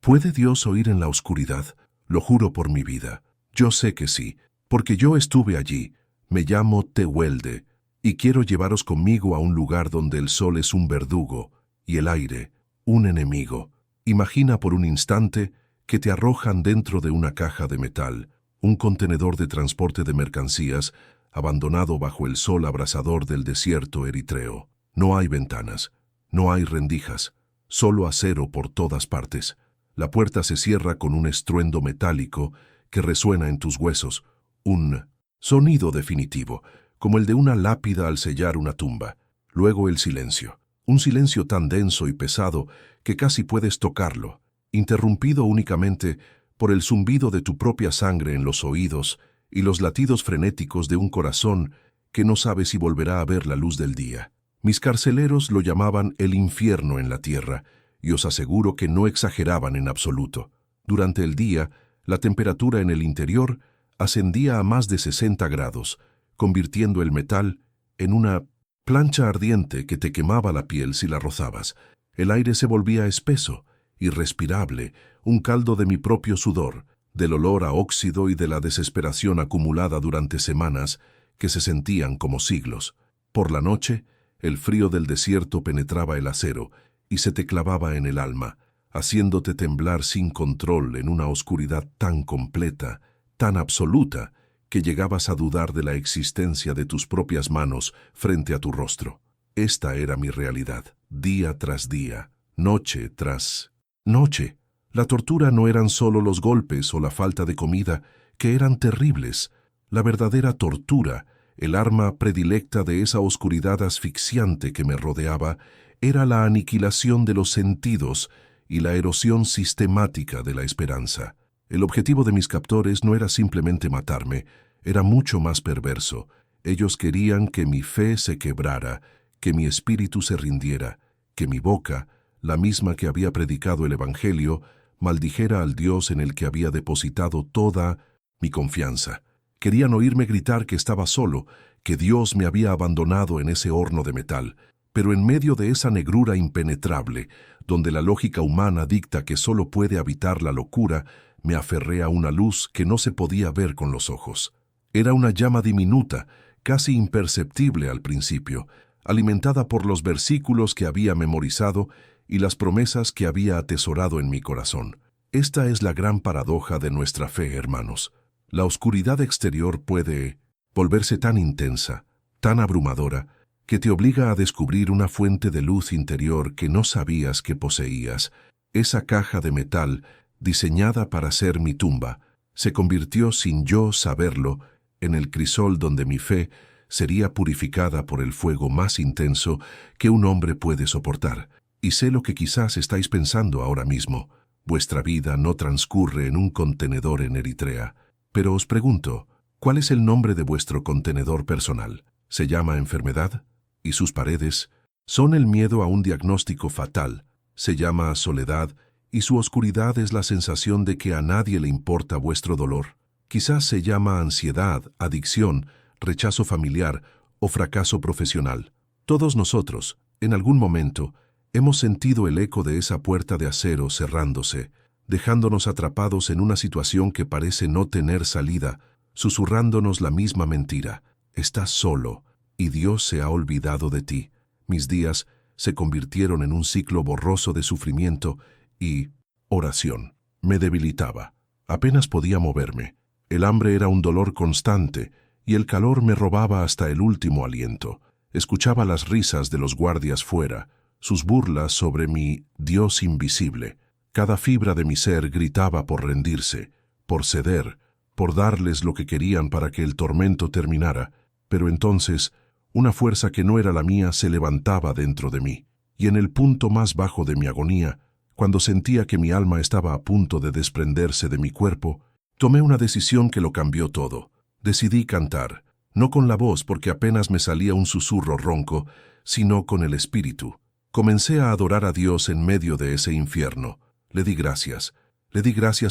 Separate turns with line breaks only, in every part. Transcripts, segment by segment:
¿Puede Dios oír en la oscuridad? Lo juro por mi vida. Yo sé que sí, porque yo estuve allí. Me llamo Tehuelde, y quiero llevaros conmigo a un lugar donde el sol es un verdugo y el aire un enemigo. Imagina por un instante que te arrojan dentro de una caja de metal, un contenedor de transporte de mercancías, abandonado bajo el sol abrasador del desierto eritreo. No hay ventanas, no hay rendijas, solo acero por todas partes. La puerta se cierra con un estruendo metálico que resuena en tus huesos, un sonido definitivo, como el de una lápida al sellar una tumba. Luego el silencio, un silencio tan denso y pesado que casi puedes tocarlo, interrumpido únicamente por el zumbido de tu propia sangre en los oídos y los latidos frenéticos de un corazón que no sabe si volverá a ver la luz del día. Mis carceleros lo llamaban el infierno en la tierra, y os aseguro que no exageraban en absoluto. Durante el día, la temperatura en el interior ascendía a más de 60 grados, convirtiendo el metal en una plancha ardiente que te quemaba la piel si la rozabas. El aire se volvía espeso, irrespirable, un caldo de mi propio sudor, del olor a óxido y de la desesperación acumulada durante semanas que se sentían como siglos. Por la noche, el frío del desierto penetraba el acero y se te clavaba en el alma, haciéndote temblar sin control en una oscuridad tan completa, tan absoluta, que llegabas a dudar de la existencia de tus propias manos frente a tu rostro. Esta era mi realidad, día tras día, noche tras noche. La tortura no eran solo los golpes o la falta de comida, que eran terribles. La verdadera tortura, el arma predilecta de esa oscuridad asfixiante que me rodeaba, era la aniquilación de los sentidos y la erosión sistemática de la esperanza. El objetivo de mis captores no era simplemente matarme, era mucho más perverso. Ellos querían que mi fe se quebrara, que mi espíritu se rindiera, que mi boca, la misma que había predicado el Evangelio, maldijera al Dios en el que había depositado toda mi confianza. Querían oírme gritar que estaba solo, que Dios me había abandonado en ese horno de metal. Pero en medio de esa negrura impenetrable, donde la lógica humana dicta que solo puede habitar la locura, me aferré a una luz que no se podía ver con los ojos. Era una llama diminuta, casi imperceptible al principio, alimentada por los versículos que había memorizado y las promesas que había atesorado en mi corazón. Esta es la gran paradoja de nuestra fe, hermanos. La oscuridad exterior puede volverse tan intensa, tan abrumadora, que te obliga a descubrir una fuente de luz interior que no sabías que poseías. Esa caja de metal, diseñada para ser mi tumba, se convirtió sin yo saberlo en el crisol donde mi fe sería purificada por el fuego más intenso que un hombre puede soportar. Y sé lo que quizás estáis pensando ahora mismo. Vuestra vida no transcurre en un contenedor en Eritrea. Pero os pregunto, ¿cuál es el nombre de vuestro contenedor personal? ¿Se llama enfermedad? ¿Y sus paredes? Son el miedo a un diagnóstico fatal. Se llama soledad, y su oscuridad es la sensación de que a nadie le importa vuestro dolor. Quizás se llama ansiedad, adicción, rechazo familiar o fracaso profesional. Todos nosotros, en algún momento, hemos sentido el eco de esa puerta de acero cerrándose, dejándonos atrapados en una situación que parece no tener salida, susurrándonos la misma mentira. Estás solo, y Dios se ha olvidado de ti. Mis días se convirtieron en un ciclo borroso de sufrimiento y oración. Me debilitaba. Apenas podía moverme. El hambre era un dolor constante, y el calor me robaba hasta el último aliento. Escuchaba las risas de los guardias fuera, sus burlas sobre mi Dios invisible. Cada fibra de mi ser gritaba por rendirse, por ceder, por darles lo que querían para que el tormento terminara. Pero entonces, una fuerza que no era la mía se levantaba dentro de mí, y en el punto más bajo de mi agonía, cuando sentía que mi alma estaba a punto de desprenderse de mi cuerpo, tomé una decisión que lo cambió todo. Decidí cantar, no con la voz porque apenas me salía un susurro ronco, sino con el espíritu. Comencé a adorar a Dios en medio de ese infierno. Le di gracias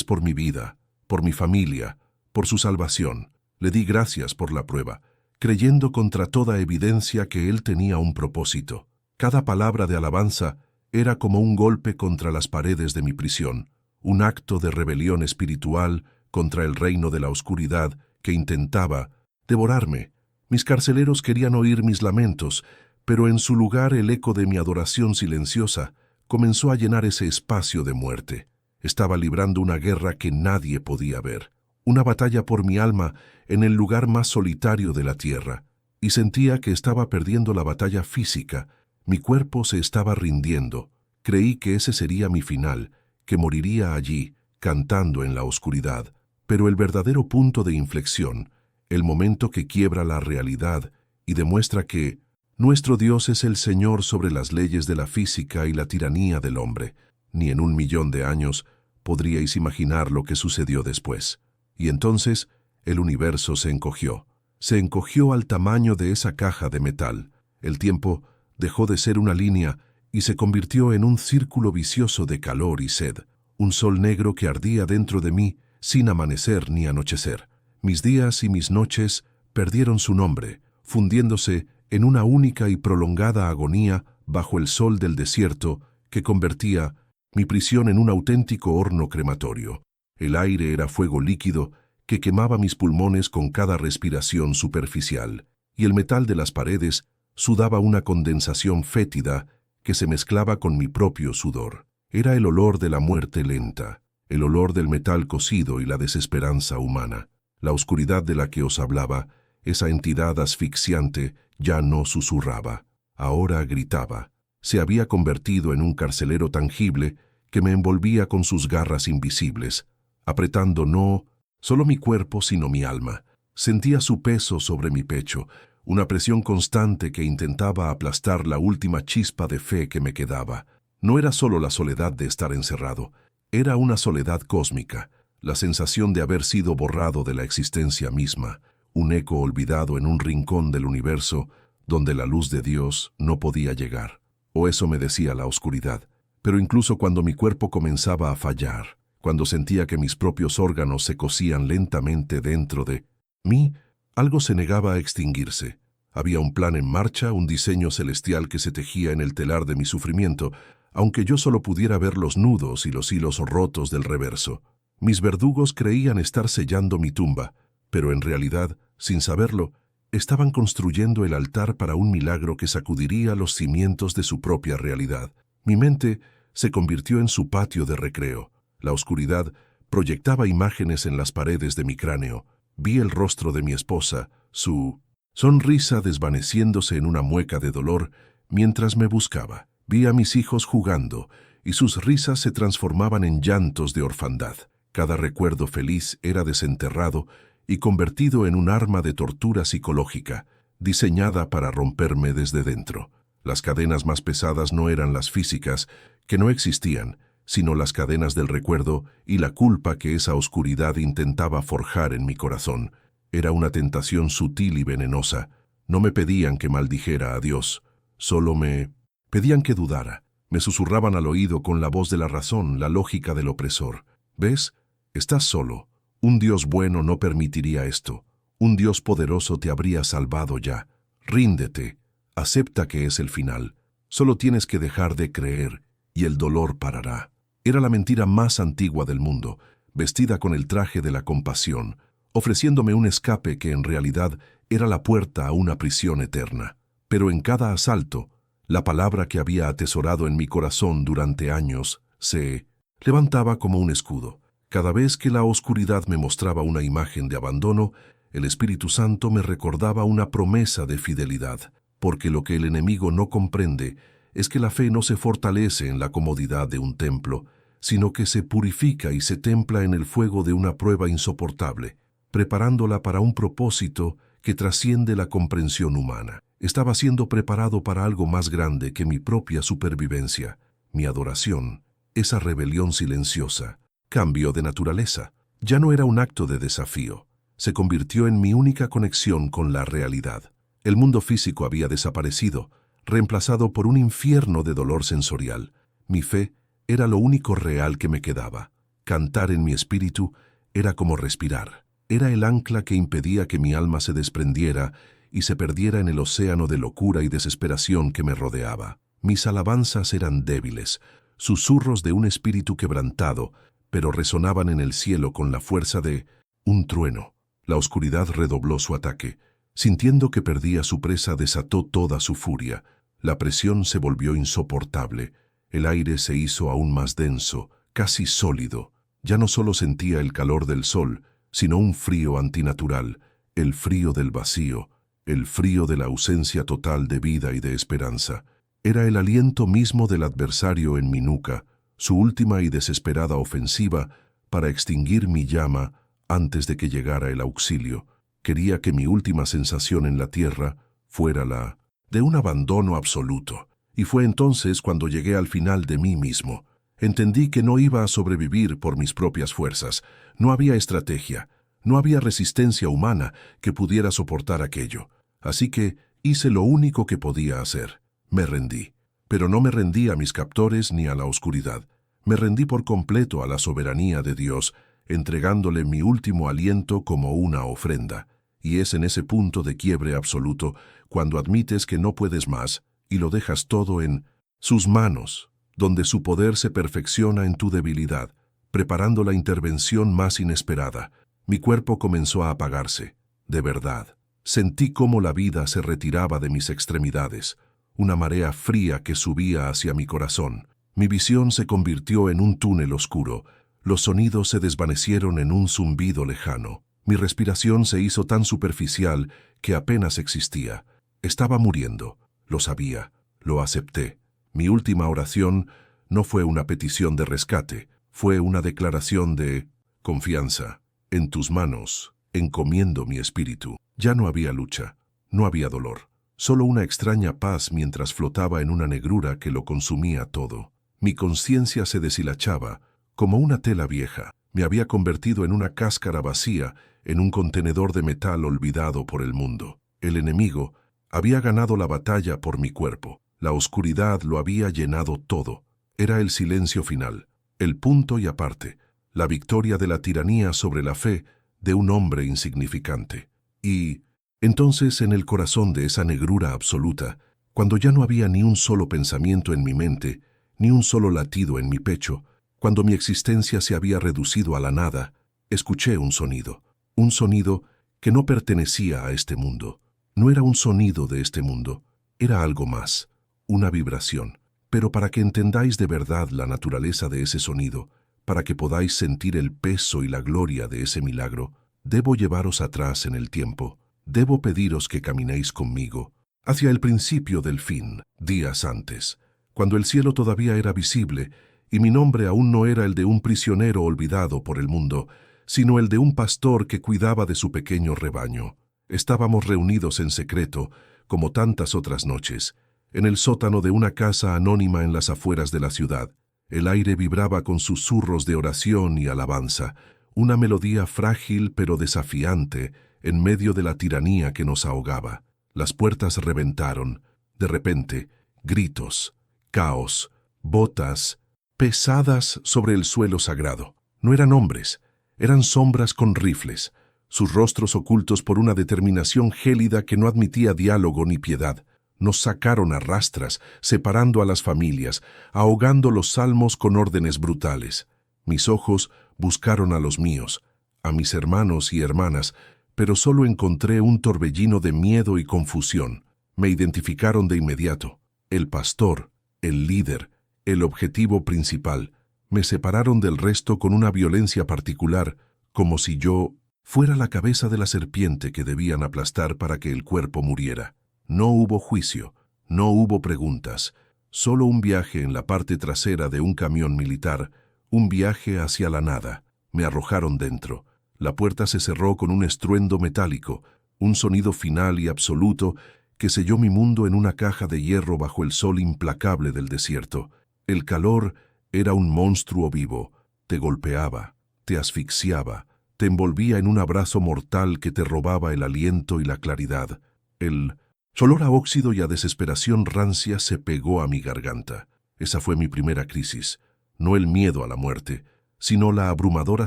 por mi vida, por mi familia, por su salvación. Le di gracias por la prueba, creyendo contra toda evidencia que Él tenía un propósito. Cada palabra de alabanza era como un golpe contra las paredes de mi prisión, un acto de rebelión espiritual contra el reino de la oscuridad que intentaba devorarme. Mis carceleros querían oír mis lamentos, pero en su lugar el eco de mi adoración silenciosa comenzó a llenar ese espacio de muerte. Estaba librando una guerra que nadie podía ver, una batalla por mi alma en el lugar más solitario de la tierra, y sentía que estaba perdiendo la batalla física. Mi cuerpo se estaba rindiendo. Creí que ese sería mi final, que moriría allí, cantando en la oscuridad. Pero el verdadero punto de inflexión, el momento que quiebra la realidad y demuestra que nuestro Dios es el Señor sobre las leyes de la física y la tiranía del hombre. Ni en 1.000.000 de años podríais imaginar lo que sucedió después. Y entonces el universo se encogió. Se encogió al tamaño de esa caja de metal. El tiempo dejó de ser una línea y se convirtió en un círculo vicioso de calor y sed. Un sol negro que ardía dentro de mí sin amanecer ni anochecer. Mis días y mis noches perdieron su nombre, fundiéndose en una única y prolongada agonía bajo el sol del desierto que convertía mi prisión en un auténtico horno crematorio. El aire era fuego líquido que quemaba mis pulmones con cada respiración superficial, y el metal de las paredes sudaba una condensación fétida que se mezclaba con mi propio sudor. Era el olor de la muerte lenta, el olor del metal cocido y la desesperanza humana. La oscuridad de la que os hablaba, esa entidad asfixiante, ya no susurraba, ahora gritaba. Se había convertido en un carcelero tangible que me envolvía con sus garras invisibles, apretando no solo mi cuerpo sino mi alma. Sentía su peso sobre mi pecho, una presión constante que intentaba aplastar la última chispa de fe que me quedaba. No era solo la soledad de estar encerrado, era una soledad cósmica, la sensación de haber sido borrado de la existencia misma, un eco olvidado en un rincón del universo donde la luz de Dios no podía llegar. O eso me decía la oscuridad. Pero incluso cuando mi cuerpo comenzaba a fallar, cuando sentía que mis propios órganos se cocían lentamente dentro de mí, algo se negaba a extinguirse. Había un plan en marcha, un diseño celestial que se tejía en el telar de mi sufrimiento, aunque yo solo pudiera ver los nudos y los hilos rotos del reverso. Mis verdugos creían estar sellando mi tumba, pero en realidad, sin saberlo, estaban construyendo el altar para un milagro que sacudiría los cimientos de su propia realidad. Mi mente se convirtió en su patio de recreo. La oscuridad proyectaba imágenes en las paredes de mi cráneo. Vi el rostro de mi esposa, su sonrisa desvaneciéndose en una mueca de dolor mientras me buscaba. Vi a mis hijos jugando, y sus risas se transformaban en llantos de orfandad. Cada recuerdo feliz era desenterrado y convertido en un arma de tortura psicológica, diseñada para romperme desde dentro. Las cadenas más pesadas no eran las físicas, que no existían, sino las cadenas del recuerdo y la culpa que esa oscuridad intentaba forjar en mi corazón. Era una tentación sutil y venenosa. No me pedían que maldijera a Dios, solo me pedían que dudara. Me susurraban al oído con la voz de la razón, la lógica del opresor. ¿Ves? Estás solo. Un Dios bueno no permitiría esto. Un Dios poderoso te habría salvado ya. Ríndete. Acepta que es el final. Solo tienes que dejar de creer y el dolor parará. Era la mentira más antigua del mundo, vestida con el traje de la compasión, ofreciéndome un escape que en realidad era la puerta a una prisión eterna. Pero en cada asalto, la palabra que había atesorado en mi corazón durante años se levantaba como un escudo. Cada vez que la oscuridad me mostraba una imagen de abandono, el Espíritu Santo me recordaba una promesa de fidelidad, porque lo que el enemigo no comprende es que la fe no se fortalece en la comodidad de un templo, sino que se purifica y se templa en el fuego de una prueba insoportable, preparándola para un propósito que trasciende la comprensión humana. Estaba siendo preparado para algo más grande que mi propia supervivencia, mi adoración, esa rebelión silenciosa. Cambio de naturaleza. Ya no era un acto de desafío. Se convirtió en mi única conexión con la realidad. El mundo físico había desaparecido, reemplazado por un infierno de dolor sensorial. Mi fe era lo único real que me quedaba. Cantar en mi espíritu era como respirar. Era el ancla que impedía que mi alma se desprendiera y se perdiera en el océano de locura y desesperación que me rodeaba. Mis alabanzas eran débiles, susurros de un espíritu quebrantado, pero resonaban en el cielo con la fuerza de un trueno. La oscuridad redobló su ataque. Sintiendo que perdía su presa, desató toda su furia. La presión se volvió insoportable. El aire se hizo aún más denso, casi sólido. Ya no solo sentía el calor del sol, sino un frío antinatural, el frío del vacío, el frío de la ausencia total de vida y de esperanza. Era el aliento mismo del adversario en mi nuca, su última y desesperada ofensiva para extinguir mi llama antes de que llegara el auxilio. Quería que mi última sensación en la tierra fuera la de un abandono absoluto. Y fue entonces cuando llegué al final de mí mismo. Entendí que no iba a sobrevivir por mis propias fuerzas. No había estrategia, no había resistencia humana que pudiera soportar aquello. Así que hice lo único que podía hacer. Me rendí. Pero no me rendí a mis captores ni a la oscuridad. Me rendí por completo a la soberanía de Dios, entregándole mi último aliento como una ofrenda. Y es en ese punto de quiebre absoluto, cuando admites que no puedes más y lo dejas todo en sus manos, donde su poder se perfecciona en tu debilidad, preparando la intervención más inesperada. Mi cuerpo comenzó a apagarse, de verdad. Sentí cómo la vida se retiraba de mis extremidades, una marea fría que subía hacia mi corazón. Mi visión se convirtió en un túnel oscuro. Los sonidos se desvanecieron en un zumbido lejano. Mi respiración se hizo tan superficial que apenas existía. Estaba muriendo. Lo sabía. Lo acepté. Mi última oración no fue una petición de rescate. Fue una declaración de confianza. En tus manos encomiendo mi espíritu. Ya no había lucha. No había dolor. Solo una extraña paz mientras flotaba en una negrura que lo consumía todo. Mi conciencia se deshilachaba como una tela vieja. Me había convertido en una cáscara vacía, en un contenedor de metal olvidado por el mundo. El enemigo había ganado la batalla por mi cuerpo. La oscuridad lo había llenado todo. Era el silencio final, el punto y aparte, la victoria de la tiranía sobre la fe de un hombre insignificante. Y entonces, en el corazón de esa negrura absoluta, cuando ya no había ni un solo pensamiento en mi mente, ni un solo latido en mi pecho, cuando mi existencia se había reducido a la nada, escuché un sonido que no pertenecía a este mundo. No era un sonido de este mundo, era algo más, una vibración. Pero para que entendáis de verdad la naturaleza de ese sonido, para que podáis sentir el peso y la gloria de ese milagro, debo llevaros atrás en el tiempo. Debo pediros que caminéis conmigo hacia el principio del fin, días antes, cuando el cielo todavía era visible y mi nombre aún no era el de un prisionero olvidado por el mundo, sino el de un pastor que cuidaba de su pequeño rebaño. Estábamos reunidos en secreto, como tantas otras noches, en el sótano de una casa anónima en las afueras de la ciudad. El aire vibraba con susurros de oración y alabanza, una melodía frágil pero desafiante, en medio de la tiranía que nos ahogaba. Las puertas reventaron. De repente, gritos, caos, botas, pesadas sobre el suelo sagrado. No eran hombres, eran sombras con rifles, sus rostros ocultos por una determinación gélida que no admitía diálogo ni piedad. Nos sacaron a rastras, separando a las familias, ahogando los salmos con órdenes brutales. Mis ojos buscaron a los míos, a mis hermanos y hermanas, pero solo encontré un torbellino de miedo y confusión. Me identificaron de inmediato. El pastor, el líder, el objetivo principal. Me separaron del resto con una violencia particular, como si yo fuera la cabeza de la serpiente que debían aplastar para que el cuerpo muriera. No hubo juicio, no hubo preguntas, solo un viaje en la parte trasera de un camión militar, un viaje hacia la nada. Me arrojaron dentro. La puerta se cerró con un estruendo metálico, un sonido final y absoluto que selló mi mundo en una caja de hierro bajo el sol implacable del desierto. El calor era un monstruo vivo, te golpeaba, te asfixiaba, te envolvía en un abrazo mortal que te robaba el aliento y la claridad. El olor a óxido y a desesperación rancia se pegó a mi garganta. Esa fue mi primera crisis, no el miedo a la muerte, sino la abrumadora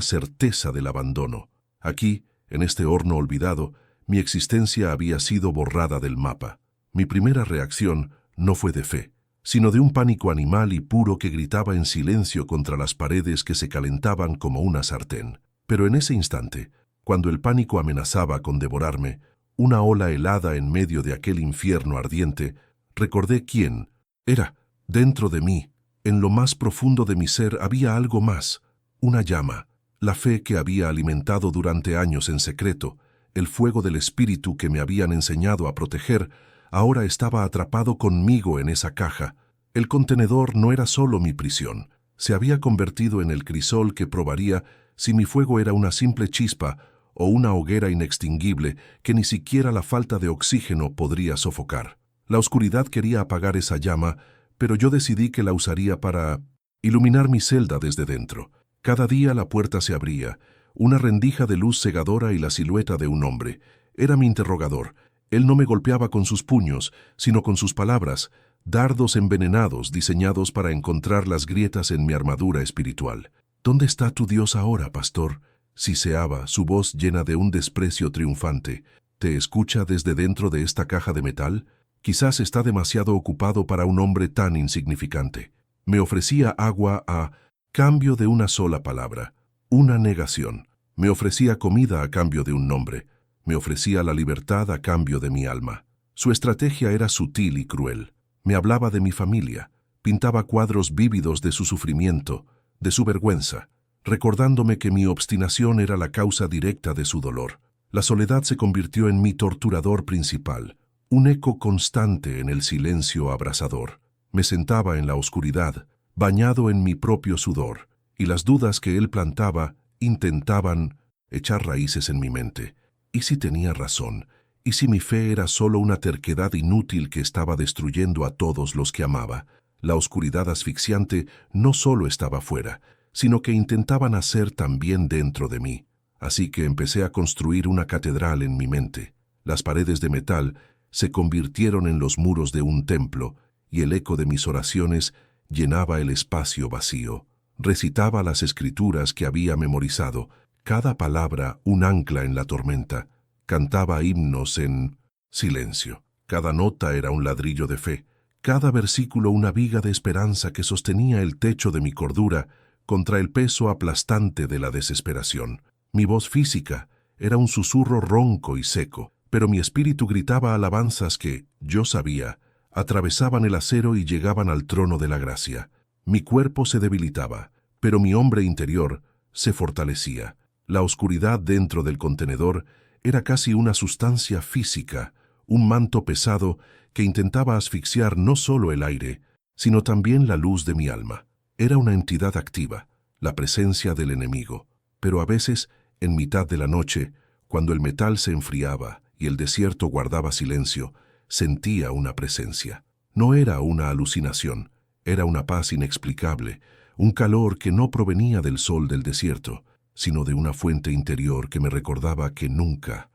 certeza del abandono. Aquí, en este horno olvidado, mi existencia había sido borrada del mapa. Mi primera reacción no fue de fe, sino de un pánico animal y puro que gritaba en silencio contra las paredes que se calentaban como una sartén. Pero en ese instante, cuando el pánico amenazaba con devorarme, una ola helada en medio de aquel infierno ardiente, recordé quién era. Dentro de mí, en lo más profundo de mi ser, había algo más, una llama, la fe que había alimentado durante años en secreto, el fuego del espíritu que me habían enseñado a proteger, ahora estaba atrapado conmigo en esa caja. El contenedor no era solo mi prisión, se había convertido en el crisol que probaría si mi fuego era una simple chispa o una hoguera inextinguible que ni siquiera la falta de oxígeno podría sofocar. La oscuridad quería apagar esa llama, pero yo decidí que la usaría para iluminar mi celda desde dentro. Cada día la puerta se abría, una rendija de luz cegadora y la silueta de un hombre. Era mi interrogador. Él no me golpeaba con sus puños, sino con sus palabras, dardos envenenados diseñados para encontrar las grietas en mi armadura espiritual. ¿Dónde está tu Dios ahora, pastor?, siseaba, su voz llena de un desprecio triunfante. ¿Te escucha desde dentro de esta caja de metal? Quizás está demasiado ocupado para un hombre tan insignificante. Me ofrecía agua a cambio de una sola palabra, una negación. Me ofrecía comida a cambio de un nombre. Me ofrecía la libertad a cambio de mi alma. Su estrategia era sutil y cruel. Me hablaba de mi familia, pintaba cuadros vívidos de su sufrimiento, de su vergüenza, recordándome que mi obstinación era la causa directa de su dolor. La soledad se convirtió en mi torturador principal, un eco constante en el silencio abrasador. Me sentaba en la oscuridad, bañado en mi propio sudor, y las dudas que él plantaba intentaban echar raíces en mi mente. ¿Y si tenía razón? ¿Y si mi fe era solo una terquedad inútil que estaba destruyendo a todos los que amaba? La oscuridad asfixiante no solo estaba fuera, sino que intentaba nacer también dentro de mí. Así que empecé a construir una catedral en mi mente. Las paredes de metal se convirtieron en los muros de un templo, y el eco de mis oraciones llenaba el espacio vacío. Recitaba las escrituras que había memorizado, cada palabra un ancla en la tormenta. Cantaba himnos en silencio. Cada nota era un ladrillo de fe, cada versículo una viga de esperanza que sostenía el techo de mi cordura contra el peso aplastante de la desesperación. Mi voz física era un susurro ronco y seco, pero mi espíritu gritaba alabanzas que, yo sabía, atravesaban el acero y llegaban al trono de la gracia. Mi cuerpo se debilitaba, pero mi hombre interior se fortalecía. La oscuridad dentro del contenedor era casi una sustancia física, un manto pesado que intentaba asfixiar no solo el aire, sino también la luz de mi alma. Era una entidad activa, la presencia del enemigo, pero a veces, en mitad de la noche, cuando el metal se enfriaba y el desierto guardaba silencio, sentía una presencia. No era una alucinación, era una paz inexplicable, un calor que no provenía del sol del desierto, sino de una fuente interior que me recordaba que nunca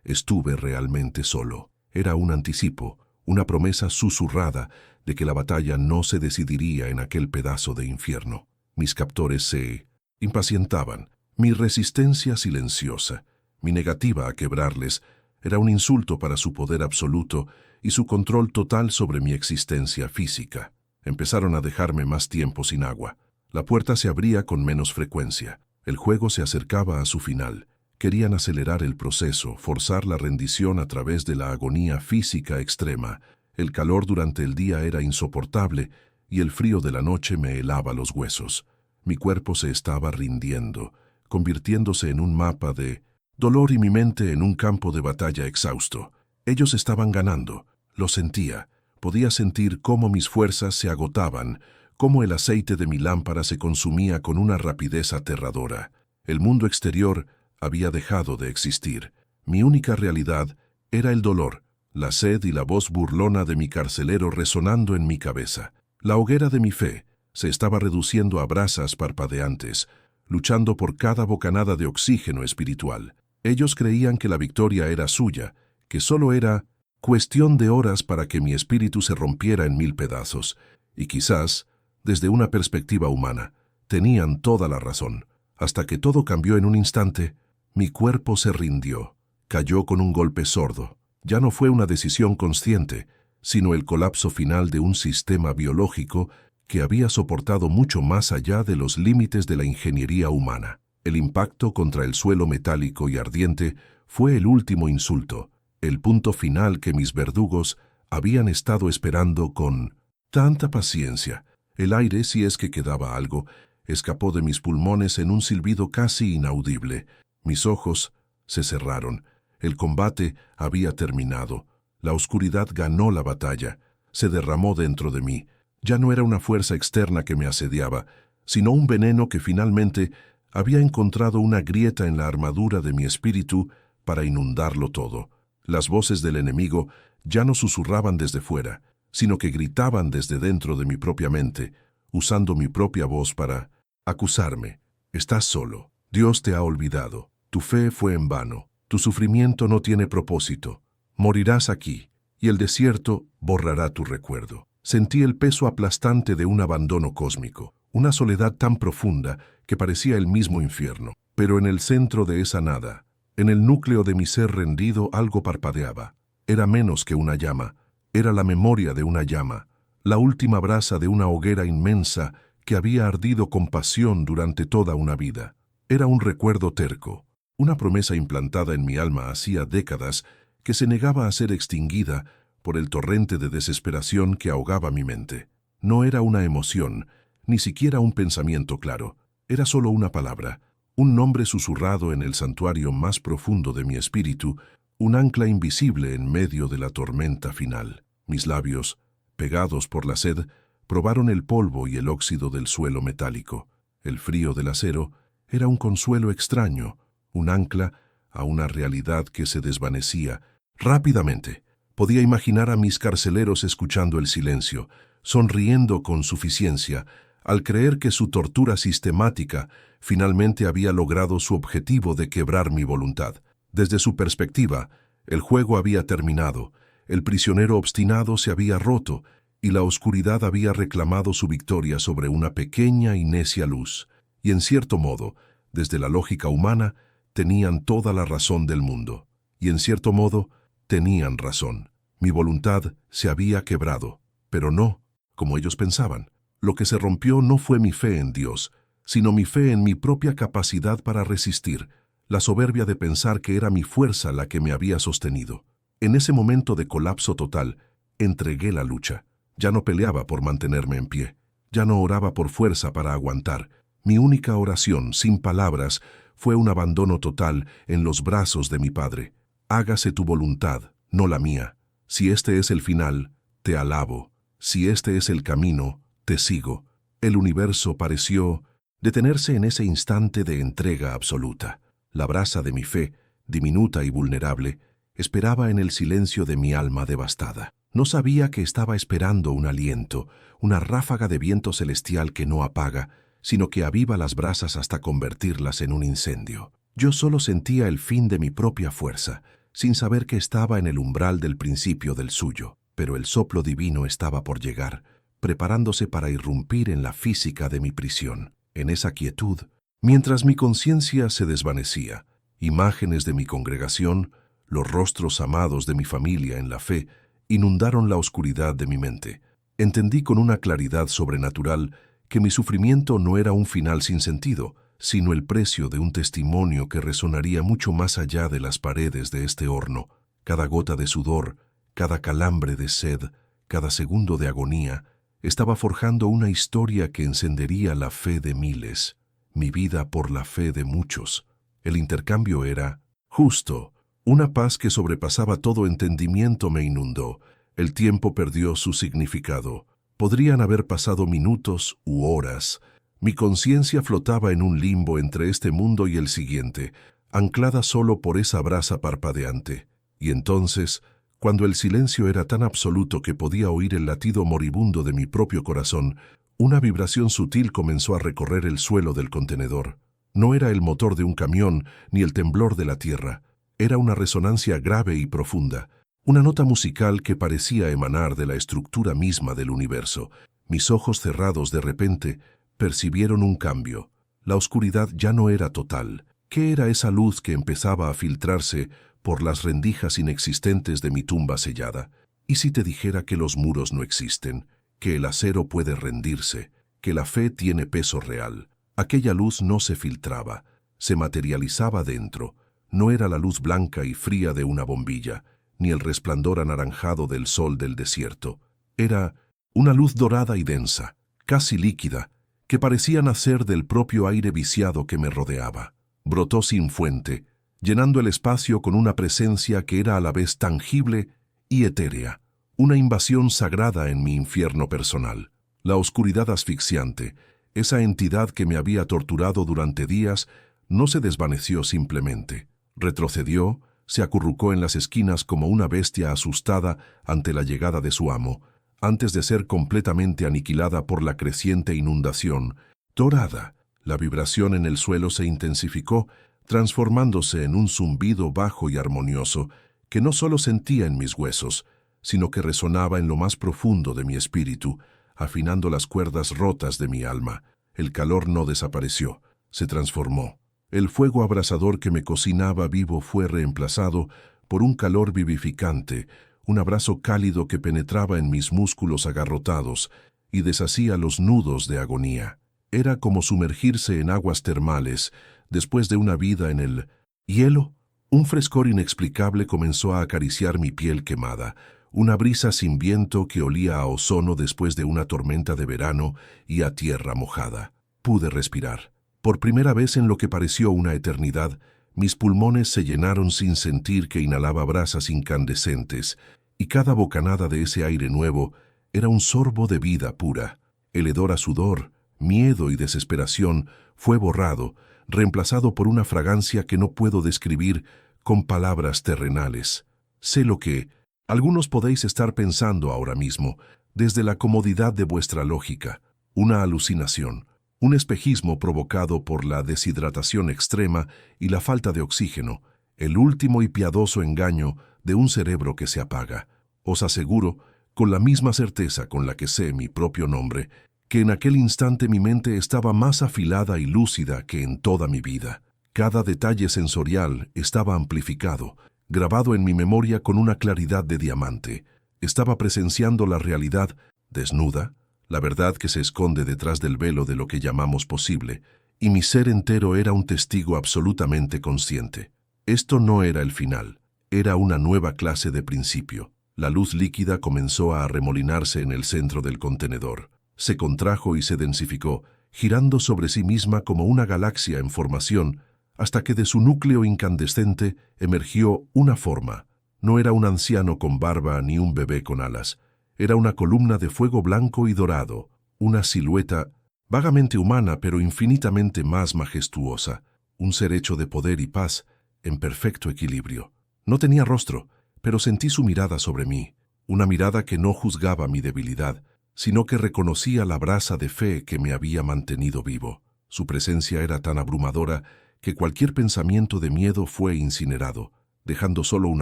estuve realmente solo. Era un anticipo, una promesa susurrada de que la batalla no se decidiría en aquel pedazo de infierno. Mis captores se impacientaban. Mi resistencia silenciosa, mi negativa a quebrarles, era un insulto para su poder absoluto y su control total sobre mi existencia física. Empezaron a dejarme más tiempo sin agua. La puerta se abría con menos frecuencia. El juego se acercaba a su final. Querían acelerar el proceso, forzar la rendición a través de la agonía física extrema. El calor durante el día era insoportable y el frío de la noche me helaba los huesos. Mi cuerpo se estaba rindiendo, convirtiéndose en un mapa de dolor y mi mente en un campo de batalla exhausto. Ellos estaban ganando, lo sentía. Podía sentir cómo mis fuerzas se agotaban, cómo el aceite de mi lámpara se consumía con una rapidez aterradora. El mundo exterior había dejado de existir. Mi única realidad era el dolor, la sed y la voz burlona de mi carcelero resonando en mi cabeza. La hoguera de mi fe se estaba reduciendo a brasas parpadeantes, luchando por cada bocanada de oxígeno espiritual. Ellos creían que la victoria era suya, que solo era cuestión de horas para que mi espíritu se rompiera en 1000 pedazos, y quizás, desde una perspectiva humana, tenían toda la razón, hasta que todo cambió en un instante. Mi cuerpo se rindió, cayó con un golpe sordo. Ya no fue una decisión consciente, sino el colapso final de un sistema biológico que había soportado mucho más allá de los límites de la ingeniería humana. El impacto contra el suelo metálico y ardiente fue el último insulto, el punto final que mis verdugos habían estado esperando con tanta paciencia. El aire, si es que quedaba algo, escapó de mis pulmones en un silbido casi inaudible. Mis ojos se cerraron. El combate había terminado. La oscuridad ganó la batalla. Se derramó dentro de mí. Ya no era una fuerza externa que me asediaba, sino un veneno que finalmente había encontrado una grieta en la armadura de mi espíritu para inundarlo todo. Las voces del enemigo ya no susurraban desde fuera, sino que gritaban desde dentro de mi propia mente, usando mi propia voz para acusarme. Estás solo. Dios te ha olvidado. Tu fe fue en vano. Tu sufrimiento no tiene propósito. Morirás aquí, y el desierto borrará tu recuerdo. Sentí el peso aplastante de un abandono cósmico, una soledad tan profunda que parecía el mismo infierno. Pero en el centro de esa nada, en el núcleo de mi ser rendido, algo parpadeaba. Era menos que una llama, era la memoria de una llama, la última brasa de una hoguera inmensa que había ardido con pasión durante toda una vida. Era un recuerdo terco, una promesa implantada en mi alma hacía décadas que se negaba a ser extinguida por el torrente de desesperación que ahogaba mi mente. No era una emoción, ni siquiera un pensamiento claro, era solo una palabra, un nombre susurrado en el santuario más profundo de mi espíritu, un ancla invisible en medio de la tormenta final. Mis labios, pegados por la sed, probaron el polvo y el óxido del suelo metálico. El frío del acero era un consuelo extraño, un ancla a una realidad que se desvanecía rápidamente. Podía imaginar a mis carceleros escuchando el silencio, sonriendo con suficiencia, al creer que su tortura sistemática finalmente había logrado su objetivo de quebrar mi voluntad. Desde su perspectiva, el juego había terminado, el prisionero obstinado se había roto y la oscuridad había reclamado su victoria sobre una pequeña y necia luz. Y en cierto modo, desde la lógica humana, tenían toda la razón del mundo. Y en cierto modo, tenían razón. Mi voluntad se había quebrado, pero no, como ellos pensaban. Lo que se rompió no fue mi fe en Dios, sino mi fe en mi propia capacidad para resistir, la soberbia de pensar que era mi fuerza la que me había sostenido. En ese momento de colapso total, entregué la lucha. Ya no peleaba por mantenerme en pie. Ya no oraba por fuerza para aguantar. Mi única oración, sin palabras, fue un abandono total en los brazos de mi Padre. Hágase tu voluntad, no la mía. Si este es el final, te alabo. Si este es el camino, te sigo. El universo pareció detenerse en ese instante de entrega absoluta. La brasa de mi fe, diminuta y vulnerable, esperaba en el silencio de mi alma devastada. No sabía que estaba esperando un aliento, una ráfaga de viento celestial que no apaga, sino que aviva las brasas hasta convertirlas en un incendio. Yo solo sentía el fin de mi propia fuerza, sin saber que estaba en el umbral del principio del suyo, pero el soplo divino estaba por llegar, preparándose para irrumpir en la física de mi prisión. En esa quietud, mientras mi conciencia se desvanecía, imágenes de mi congregación, los rostros amados de mi familia en la fe, inundaron la oscuridad de mi mente. Entendí con una claridad sobrenatural que mi sufrimiento no era un final sin sentido, sino el precio de un testimonio que resonaría mucho más allá de las paredes de este horno. Cada gota de sudor, cada calambre de sed, cada segundo de agonía, estaba forjando una historia que encendería la fe de miles, mi vida por la fe de muchos. El intercambio era justo. Una paz que sobrepasaba todo entendimiento me inundó. El tiempo perdió su significado. Podrían haber pasado minutos u horas. Mi conciencia flotaba en un limbo entre este mundo y el siguiente, anclada solo por esa brasa parpadeante. Y entonces, cuando el silencio era tan absoluto que podía oír el latido moribundo de mi propio corazón, una vibración sutil comenzó a recorrer el suelo del contenedor. No era el motor de un camión ni el temblor de la tierra. Era una resonancia grave y profunda, una nota musical que parecía emanar de la estructura misma del universo. Mis ojos cerrados de repente percibieron un cambio. La oscuridad ya no era total. ¿Qué era esa luz que empezaba a filtrarse por las rendijas inexistentes de mi tumba sellada? ¿Y si te dijera que los muros no existen, que el acero puede rendirse, que la fe tiene peso real? Aquella luz no se filtraba, se materializaba dentro. No era la luz blanca y fría de una bombilla, ni el resplandor anaranjado del sol del desierto. Era una luz dorada y densa, casi líquida, que parecía nacer del propio aire viciado que me rodeaba. Brotó sin fuente, llenando el espacio con una presencia que era a la vez tangible y etérea, una invasión sagrada en mi infierno personal. La oscuridad asfixiante, esa entidad que me había torturado durante días, no se desvaneció simplemente. Retrocedió, se acurrucó en las esquinas como una bestia asustada ante la llegada de su amo, antes de ser completamente aniquilada por la creciente inundación. Dorada, la vibración en el suelo se intensificó, transformándose en un zumbido bajo y armonioso que no solo sentía en mis huesos, sino que resonaba en lo más profundo de mi espíritu, afinando las cuerdas rotas de mi alma. El calor no desapareció, se transformó. El fuego abrasador que me cocinaba vivo fue reemplazado por un calor vivificante, un abrazo cálido que penetraba en mis músculos agarrotados y deshacía los nudos de agonía. Era como sumergirse en aguas termales después de una vida en el hielo. Un frescor inexplicable comenzó a acariciar mi piel quemada, una brisa sin viento que olía a ozono después de una tormenta de verano y a tierra mojada. Pude respirar. Por primera vez en lo que pareció una eternidad, mis pulmones se llenaron sin sentir que inhalaba brasas incandescentes, y cada bocanada de ese aire nuevo era un sorbo de vida pura. El hedor a sudor, miedo y desesperación fue borrado, reemplazado por una fragancia que no puedo describir con palabras terrenales. Sé lo que algunos podéis estar pensando ahora mismo, desde la comodidad de vuestra lógica, una alucinación, un espejismo provocado por la deshidratación extrema y la falta de oxígeno, el último y piadoso engaño de un cerebro que se apaga. Os aseguro, con la misma certeza con la que sé mi propio nombre, que en aquel instante mi mente estaba más afilada y lúcida que en toda mi vida. Cada detalle sensorial estaba amplificado, grabado en mi memoria con una claridad de diamante. Estaba presenciando la realidad desnuda, la verdad que se esconde detrás del velo de lo que llamamos posible, y mi ser entero era un testigo absolutamente consciente. Esto no era el final, era una nueva clase de principio. La luz líquida comenzó a arremolinarse en el centro del contenedor. Se contrajo y se densificó, girando sobre sí misma como una galaxia en formación, hasta que de su núcleo incandescente emergió una forma. No era un anciano con barba ni un bebé con alas. Era una columna de fuego blanco y dorado, una silueta vagamente humana pero infinitamente más majestuosa, un ser hecho de poder y paz, en perfecto equilibrio. No tenía rostro, pero sentí su mirada sobre mí, una mirada que no juzgaba mi debilidad, sino que reconocía la brasa de fe que me había mantenido vivo. Su presencia era tan abrumadora que cualquier pensamiento de miedo fue incinerado, dejando solo un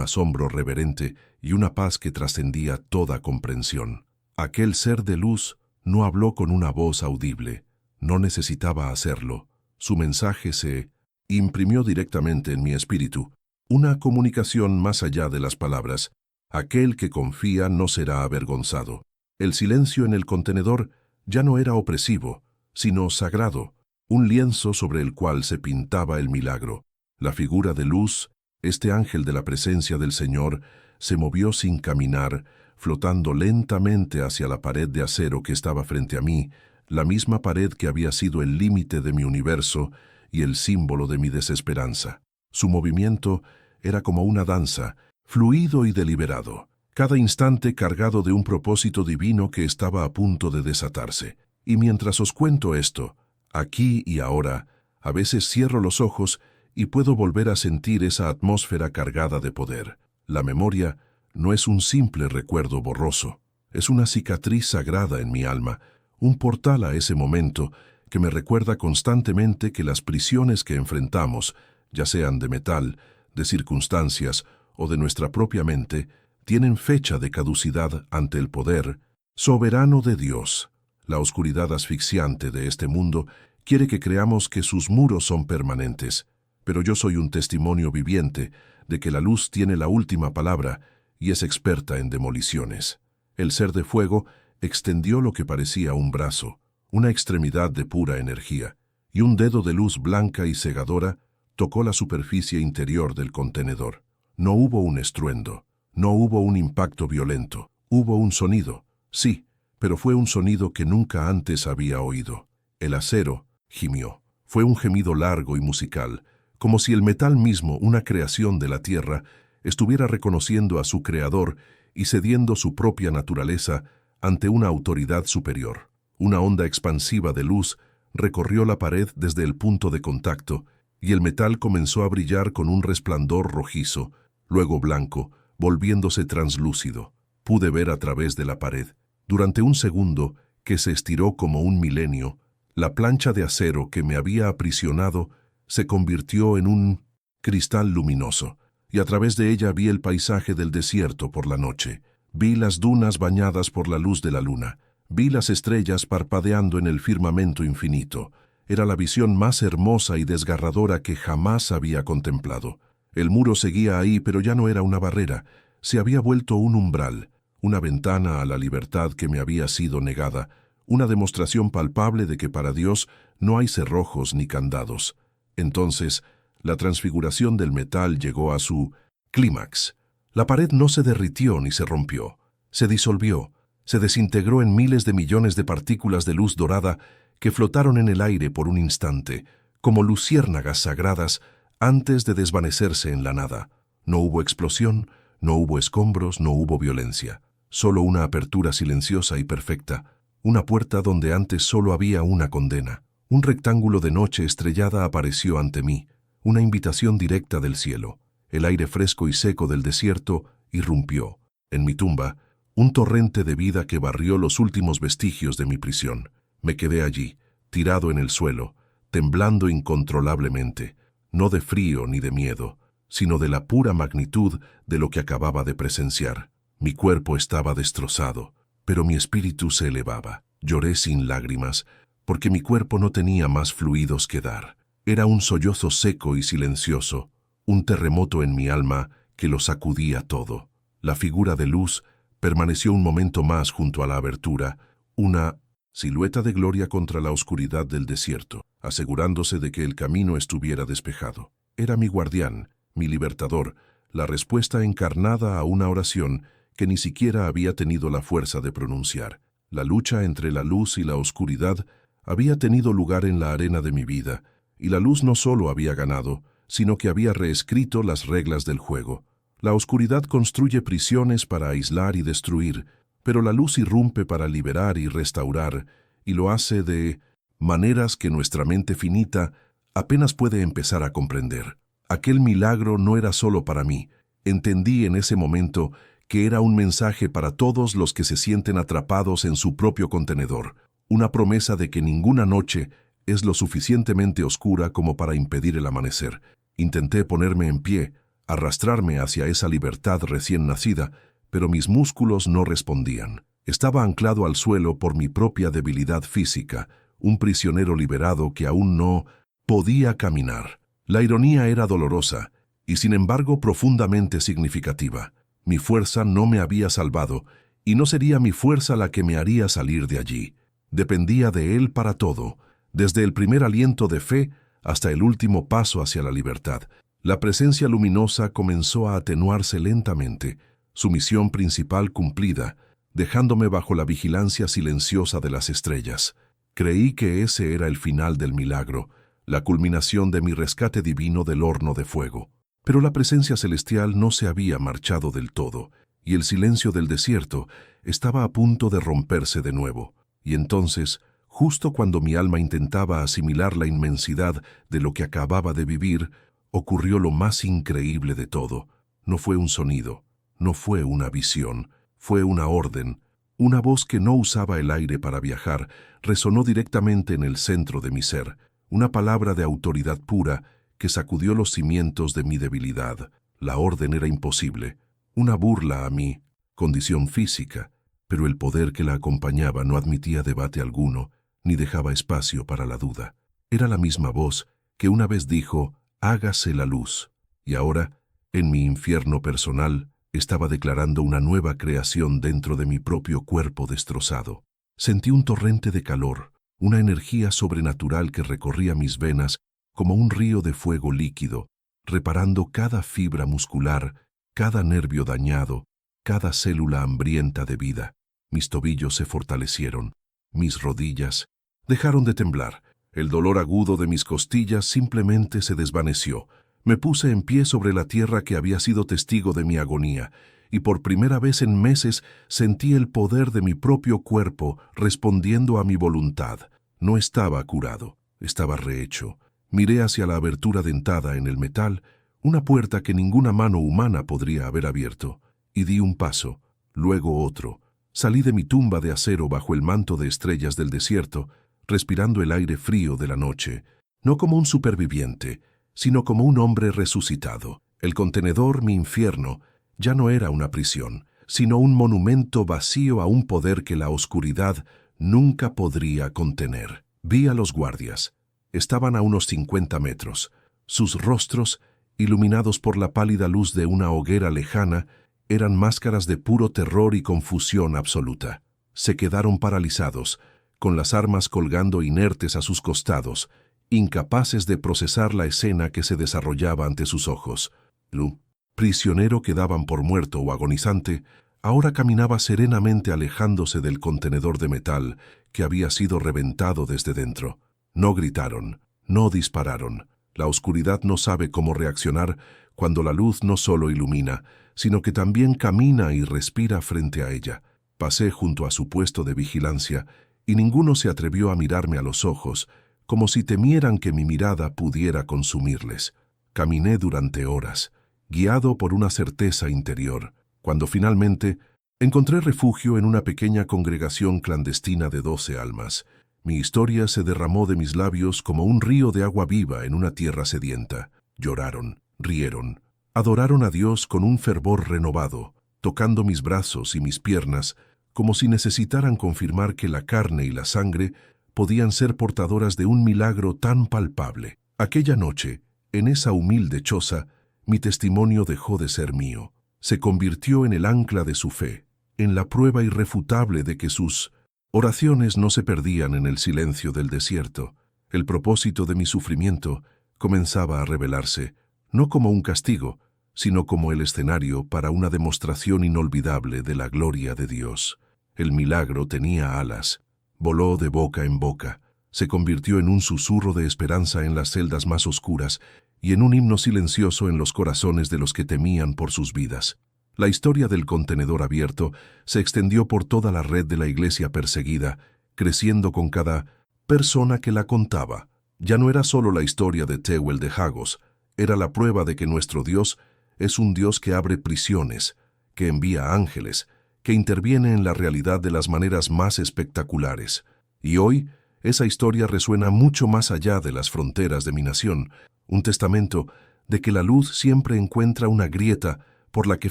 asombro reverente y una paz que trascendía toda comprensión. Aquel ser de luz no habló con una voz audible, no necesitaba hacerlo. Su mensaje se imprimió directamente en mi espíritu, una comunicación más allá de las palabras. Aquel que confía no será avergonzado. El silencio en el contenedor ya no era opresivo, sino sagrado, un lienzo sobre el cual se pintaba el milagro. La figura de luz, este ángel de la presencia del Señor, se movió sin caminar, flotando lentamente hacia la pared de acero que estaba frente a mí, la misma pared que había sido el límite de mi universo y el símbolo de mi desesperanza. Su movimiento era como una danza, fluido y deliberado, cada instante cargado de un propósito divino que estaba a punto de desatarse. Y mientras os cuento esto, aquí y ahora, a veces cierro los ojos y puedo volver a sentir esa atmósfera cargada de poder. La memoria no es un simple recuerdo borroso, es una cicatriz sagrada en mi alma, un portal a ese momento que me recuerda constantemente que las prisiones que enfrentamos, ya sean de metal, de circunstancias o de nuestra propia mente, tienen fecha de caducidad ante el poder soberano de Dios. La oscuridad asfixiante de este mundo quiere que creamos que sus muros son permanentes, pero yo soy un testimonio viviente de que la luz tiene la última palabra y es experta en demoliciones. El ser de fuego extendió lo que parecía un brazo, una extremidad de pura energía, y un dedo de luz blanca y cegadora tocó la superficie interior del contenedor. No hubo un estruendo, no hubo un impacto violento, hubo un sonido, sí, pero fue un sonido que nunca antes había oído. El acero gimió. Fue un gemido largo y musical, como si el metal mismo, una creación de la tierra, estuviera reconociendo a su creador y cediendo su propia naturaleza ante una autoridad superior. Una onda expansiva de luz recorrió la pared desde el punto de contacto y el metal comenzó a brillar con un resplandor rojizo, luego blanco, volviéndose translúcido. Pude ver a través de la pared. Durante un segundo, que se estiró como un milenio, la plancha de acero que me había aprisionado se convirtió en un cristal luminoso, y a través de ella vi el paisaje del desierto por la noche. Vi las dunas bañadas por la luz de la luna. Vi las estrellas parpadeando en el firmamento infinito. Era la visión más hermosa y desgarradora que jamás había contemplado. El muro seguía ahí, pero ya no era una barrera. Se había vuelto un umbral, una ventana a la libertad que me había sido negada, una demostración palpable de que para Dios no hay cerrojos ni candados. Entonces, la transfiguración del metal llegó a su clímax. La pared no se derritió ni se rompió, se disolvió, se desintegró en miles de millones de partículas de luz dorada que flotaron en el aire por un instante, como luciérnagas sagradas antes de desvanecerse en la nada. No hubo explosión, no hubo escombros, no hubo violencia, solo una apertura silenciosa y perfecta, una puerta donde antes solo había una condena. Un rectángulo de noche estrellada apareció ante mí, una invitación directa del cielo. El aire fresco y seco del desierto irrumpió. En mi tumba, un torrente de vida que barrió los últimos vestigios de mi prisión. Me quedé allí, tirado en el suelo, temblando incontrolablemente, no de frío ni de miedo, sino de la pura magnitud de lo que acababa de presenciar. Mi cuerpo estaba destrozado, pero mi espíritu se elevaba. Lloré sin lágrimas, porque mi cuerpo no tenía más fluidos que dar. Era un sollozo seco y silencioso, un terremoto en mi alma que lo sacudía todo. La figura de luz permaneció un momento más junto a la abertura, una silueta de gloria contra la oscuridad del desierto, asegurándose de que el camino estuviera despejado. Era mi guardián, mi libertador, la respuesta encarnada a una oración que ni siquiera había tenido la fuerza de pronunciar. La lucha entre la luz y la oscuridad había tenido lugar en la arena de mi vida, y la luz no solo había ganado, sino que había reescrito las reglas del juego. La oscuridad construye prisiones para aislar y destruir, pero la luz irrumpe para liberar y restaurar, y lo hace de maneras que nuestra mente finita apenas puede empezar a comprender. Aquel milagro no era solo para mí. Entendí en ese momento que era un mensaje para todos los que se sienten atrapados en su propio contenedor, una promesa de que ninguna noche es lo suficientemente oscura como para impedir el amanecer. Intenté ponerme en pie, arrastrarme hacia esa libertad recién nacida, pero mis músculos no respondían. Estaba anclado al suelo por mi propia debilidad física, un prisionero liberado que aún no podía caminar. La ironía era dolorosa y sin embargo profundamente significativa. Mi fuerza no me había salvado y no sería mi fuerza la que me haría salir de allí. Dependía de él para todo, desde el primer aliento de fe hasta el último paso hacia la libertad. La presencia luminosa comenzó a atenuarse lentamente, su misión principal cumplida, dejándome bajo la vigilancia silenciosa de las estrellas. Creí que ese era el final del milagro, la culminación de mi rescate divino del horno de fuego. Pero la presencia celestial no se había marchado del todo, y el silencio del desierto estaba a punto de romperse de nuevo. Y entonces, justo cuando mi alma intentaba asimilar la inmensidad de lo que acababa de vivir, ocurrió lo más increíble de todo. No fue un sonido, no fue una visión, fue una orden. Una voz que no usaba el aire para viajar resonó directamente en el centro de mi ser, una palabra de autoridad pura que sacudió los cimientos de mi debilidad. La orden era imposible, una burla a mi condición física, pero el poder que la acompañaba no admitía debate alguno, ni dejaba espacio para la duda. Era la misma voz que una vez dijo, «Hágase la luz», y ahora, en mi infierno personal, Estaba declarando una nueva creación dentro de mi propio cuerpo destrozado. Sentí un torrente de calor, una energía sobrenatural que recorría mis venas como un río de fuego líquido, reparando cada fibra muscular, cada nervio dañado, cada célula hambrienta de vida. Mis tobillos se fortalecieron, mis rodillas dejaron de temblar. El dolor agudo de mis costillas simplemente se desvaneció. Me puse en pie sobre la tierra que había sido testigo de mi agonía, y por primera vez en meses sentí el poder de mi propio cuerpo respondiendo a mi voluntad. No estaba curado, estaba rehecho. Miré hacia la abertura dentada en el metal, una puerta que ninguna mano humana podría haber abierto, y di un paso, luego otro. Salí de mi tumba de acero bajo el manto de estrellas del desierto, respirando el aire frío de la noche, no como un superviviente, sino como un hombre resucitado. El contenedor, mi infierno, ya no era una prisión, sino un monumento vacío a un poder que la oscuridad nunca podría contener. Vi a los guardias. Estaban a unos 50 metros. Sus rostros, iluminados por la pálida luz de una hoguera lejana, eran máscaras de puro terror y confusión absoluta. Se quedaron paralizados, con las armas colgando inertes a sus costados, incapaces de procesar la escena que se desarrollaba ante sus ojos. Lu, prisionero que daban por muerto o agonizante, ahora caminaba serenamente alejándose del contenedor de metal que había sido reventado desde dentro. No gritaron, no dispararon. La oscuridad no sabe cómo reaccionar cuando la luz no solo ilumina, sino que también camina y respira frente a ella. Pasé junto a su puesto de vigilancia y ninguno se atrevió a mirarme a los ojos, como si temieran que mi mirada pudiera consumirles. Caminé durante horas, guiado por una certeza interior, cuando finalmente encontré refugio en una pequeña congregación clandestina de 12 almas. Mi historia se derramó de mis labios como un río de agua viva en una tierra sedienta. Lloraron, rieron, adoraron a Dios con un fervor renovado, tocando mis brazos y mis piernas, como si necesitaran confirmar que la carne y la sangre podían ser portadoras de un milagro tan palpable. Aquella noche, en esa humilde choza, mi testimonio dejó de ser mío. Se convirtió en el ancla de su fe, en la prueba irrefutable de que sus oraciones no se perdían en el silencio del desierto. El propósito de mi sufrimiento comenzaba a revelarse, no como un castigo, sino como el escenario para una demostración inolvidable de la gloria de Dios. El milagro tenía alas. Voló de boca en boca, se convirtió en un susurro de esperanza en las celdas más oscuras y en un himno silencioso en los corazones de los que temían por sus vidas. La historia del contenedor abierto se extendió por toda la red de la iglesia perseguida, creciendo con cada persona que la contaba. Ya no era solo la historia de Tehuel de Hagos, era la prueba de que nuestro Dios es un Dios que abre prisiones, que envía ángeles, que interviene en la realidad de las maneras más espectaculares. Y hoy, esa historia resuena mucho más allá de las fronteras de mi nación, un testamento de que la luz siempre encuentra una grieta por la que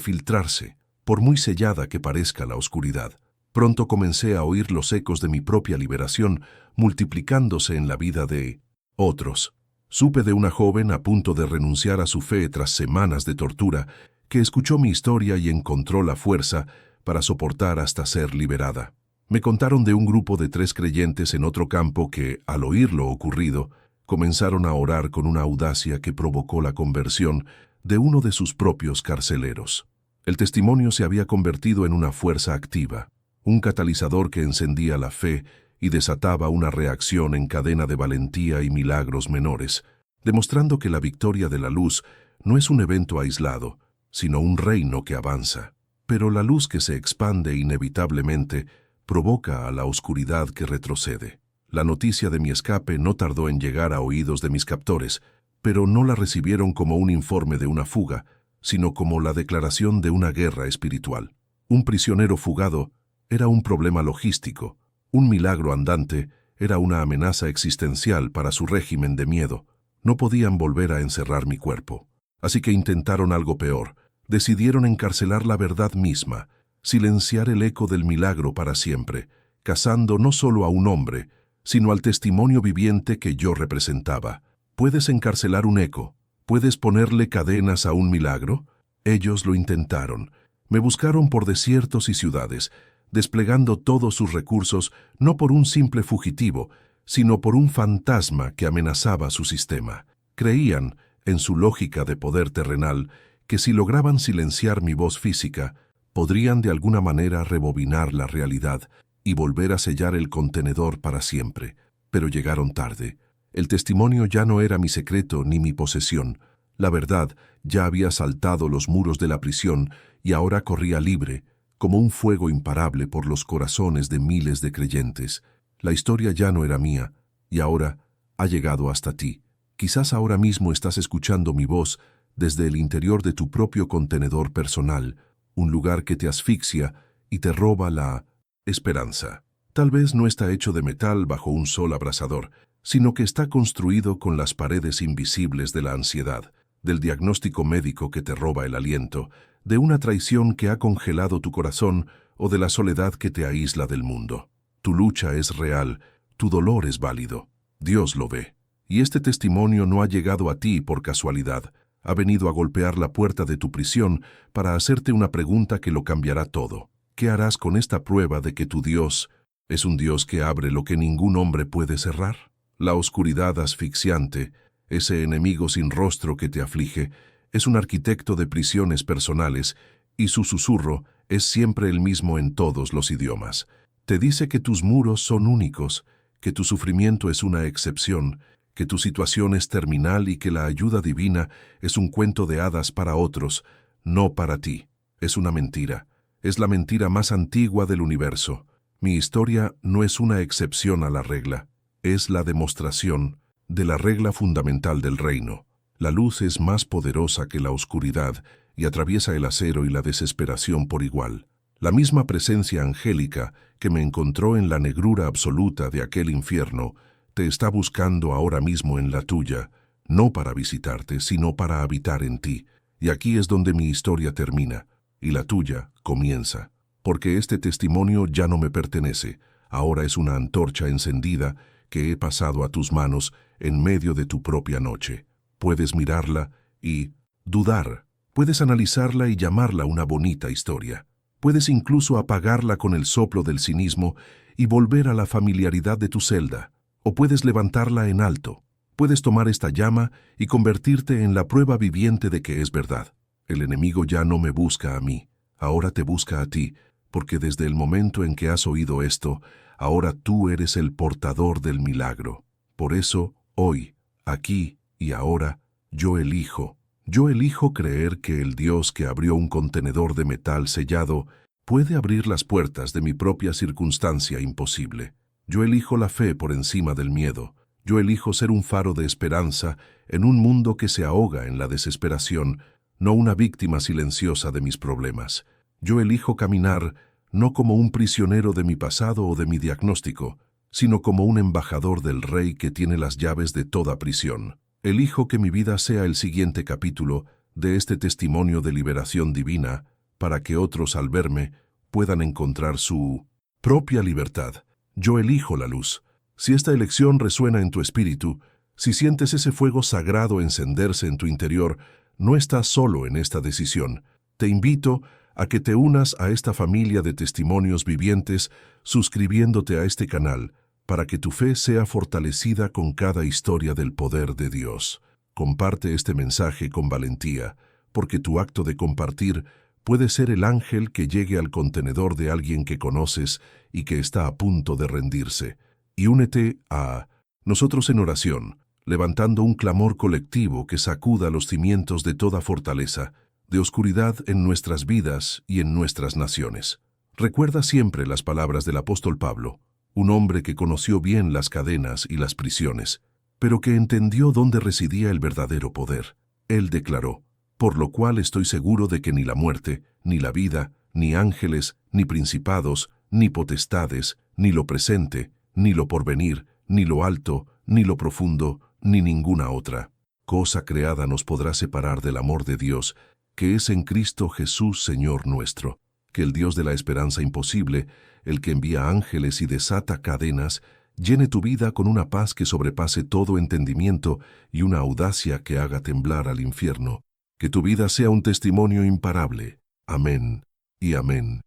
filtrarse, por muy sellada que parezca la oscuridad. Pronto comencé a oír los ecos de mi propia liberación, multiplicándose en la vida de otros. Supe de una joven a punto de renunciar a su fe tras semanas de tortura, que escuchó mi historia y encontró la fuerza para soportar hasta ser liberada. Me contaron de un grupo de 3 creyentes en otro campo que, al oír lo ocurrido, comenzaron a orar con una audacia que provocó la conversión de uno de sus propios carceleros. El testimonio se había convertido en una fuerza activa, un catalizador que encendía la fe y desataba una reacción en cadena de valentía y milagros menores, demostrando que la victoria de la luz no es un evento aislado, sino un reino que avanza. Pero la luz que se expande inevitablemente provoca a la oscuridad que retrocede. La noticia de mi escape no tardó en llegar a oídos de mis captores, pero no la recibieron como un informe de una fuga, sino como la declaración de una guerra espiritual. Un prisionero fugado era un problema logístico, un milagro andante era una amenaza existencial para su régimen de miedo. No podían volver a encerrar mi cuerpo. Así que intentaron algo peor. Decidieron encarcelar la verdad misma, silenciar el eco del milagro para siempre, cazando no solo a un hombre, sino al testimonio viviente que yo representaba. ¿Puedes encarcelar un eco? ¿Puedes ponerle cadenas a un milagro? Ellos lo intentaron, Me buscaron por desiertos y ciudades, desplegando todos sus recursos no por un simple fugitivo, sino por un fantasma que amenazaba su sistema. Creían, en su lógica de poder terrenal, que si lograban silenciar mi voz física, podrían de alguna manera rebobinar la realidad y volver a sellar el contenedor para siempre. Pero llegaron tarde. El testimonio ya no era mi secreto ni mi posesión. La verdad ya había saltado los muros de la prisión y ahora corría libre, como un fuego imparable por los corazones de miles de creyentes. La historia ya no era mía, y ahora ha llegado hasta ti. Quizás ahora mismo estás escuchando mi voz desde el interior de tu propio contenedor personal, un lugar que te asfixia y te roba la esperanza. Tal vez no está hecho de metal bajo un sol abrasador, sino que está construido con las paredes invisibles de la ansiedad, del diagnóstico médico que te roba el aliento, de una traición que ha congelado tu corazón o de la soledad que te aísla del mundo. Tu lucha es real, tu dolor es válido. Dios lo ve. Y este testimonio no ha llegado a ti por casualidad. Ha venido a golpear la puerta de tu prisión para hacerte una pregunta que lo cambiará todo. ¿Qué harás con esta prueba de que tu Dios es un Dios que abre lo que ningún hombre puede cerrar? La oscuridad asfixiante, ese enemigo sin rostro que te aflige, es un arquitecto de prisiones personales y su susurro es siempre el mismo en todos los idiomas. Te dice que tus muros son únicos, que tu sufrimiento es una excepción, que tu situación es terminal y que la ayuda divina es un cuento de hadas para otros, no para ti. Es una mentira. Es la mentira más antigua del universo. Mi historia no es una excepción a la regla. Es la demostración de la regla fundamental del reino. La luz es más poderosa que la oscuridad y atraviesa el acero y la desesperación por igual. La misma presencia angélica que me encontró en la negrura absoluta de aquel infierno te está buscando ahora mismo en la tuya, no para visitarte, sino para habitar en ti. Y aquí es donde mi historia termina, y la tuya comienza. Porque este testimonio ya no me pertenece, ahora es una antorcha encendida que he pasado a tus manos en medio de tu propia noche. Puedes mirarla y dudar. Puedes analizarla y llamarla una bonita historia. Puedes incluso apagarla con el soplo del cinismo y volver a la familiaridad de tu celda. O puedes levantarla en alto. Puedes tomar esta llama y convertirte en la prueba viviente de que es verdad. El enemigo ya no me busca a mí, ahora te busca a ti, porque desde el momento en que has oído esto, ahora tú eres el portador del milagro. Por eso, hoy, aquí y ahora, yo elijo creer que el Dios que abrió un contenedor de metal sellado puede abrir las puertas de mi propia circunstancia imposible. Yo elijo la fe por encima del miedo. Yo elijo ser un faro de esperanza en un mundo que se ahoga en la desesperación, no una víctima silenciosa de mis problemas. Yo elijo caminar no como un prisionero de mi pasado o de mi diagnóstico, sino como un embajador del Rey que tiene las llaves de toda prisión. Elijo que mi vida sea el siguiente capítulo de este testimonio de liberación divina, para que otros al verme puedan encontrar su propia libertad. Yo elijo la luz. Si esta elección resuena en tu espíritu, si sientes ese fuego sagrado encenderse en tu interior, no estás solo en esta decisión. Te invito a que te unas a esta familia de testimonios vivientes suscribiéndote a este canal, para que tu fe sea fortalecida con cada historia del poder de Dios. Comparte este mensaje con valentía, porque tu acto de compartir puede ser el ángel que llegue al contenedor de alguien que conoces y que está a punto de rendirse. Y únete a nosotros en oración, levantando un clamor colectivo que sacuda los cimientos de toda fortaleza, de oscuridad en nuestras vidas y en nuestras naciones. Recuerda siempre las palabras del apóstol Pablo, un hombre que conoció bien las cadenas y las prisiones, pero que entendió dónde residía el verdadero poder. Él declaró: por lo cual estoy seguro de que ni la muerte, ni la vida, ni ángeles, ni principados, ni potestades, ni lo presente, ni lo porvenir, ni lo alto, ni lo profundo, ni ninguna otra cosa creada nos podrá separar del amor de Dios, que es en Cristo Jesús, Señor nuestro. Que el Dios de la esperanza imposible, el que envía ángeles y desata cadenas, llene tu vida con una paz que sobrepase todo entendimiento y una audacia que haga temblar al infierno. Que tu vida sea un testimonio imparable. Amén. y amén.